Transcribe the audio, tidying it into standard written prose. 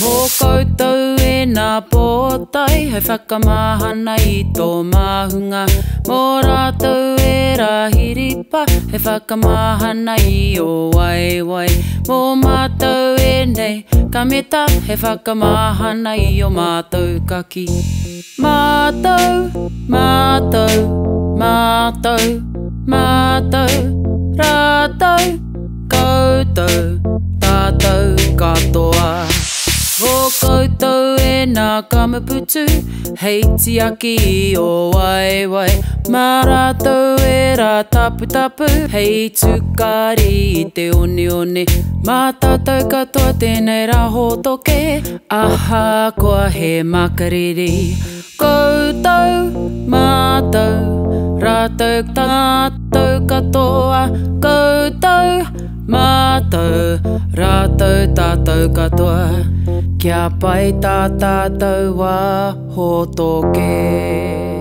Mō koutou e nā pōtai, hei whakamahana i tō mahunga. Mō rātou e rahiripa, hei whakamahana i o waiwai. Mō mātou e nei, ka meta, hei whakamahana i o mātou kaki. Mātou, mātou, mātou, mātou, rātou, koutou, tātou katoa. Mō koutou e nā kamaputu, hei tiaki i o waiwai. Mā rātou e rā tapu tapu, hei tukari i te one one. Mā tātou katoa tēnei rā hotoke, aha koa he makariri. Koutou, mātou, rātou tātou katoa. Koutou, mātou, rātou tātou katoa. Kia pai tā tātou wā hotoke.